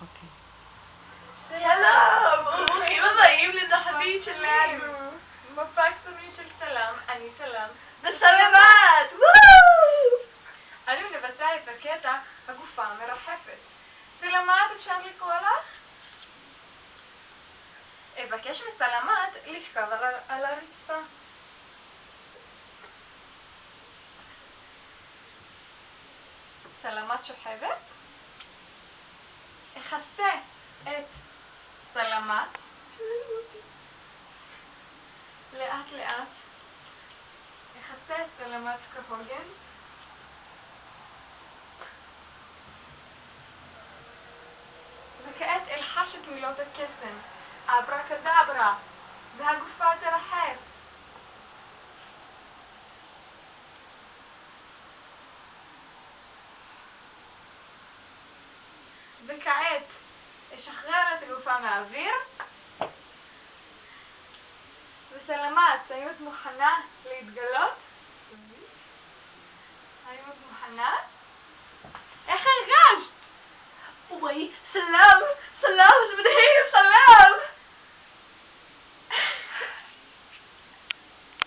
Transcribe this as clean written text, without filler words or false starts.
אוקיי. שלום! ברוכים הבאים לתחתית שלנו. מופע קסמי של צלם, אני צלם, וסלמת! אנו נבצע את הקטע הגופה המרחפת. סלמת, אפשר לקרוא לך? אבקש מסלמת לשכב על הרצפה. סלמת שוכבת? אחסה את סלמת לאט לאט. אחסה את סלמת כהוגן. וכעת אלחש את מילות הקסם, אברקדברה, והגופה תרחף. וכעת אשחרר את הגופה מהאוויר. וסלמת, האם את מוכנה להתגלות? האם את מוכנה? איך הרגשת? וואי, סלם, זה מדהים,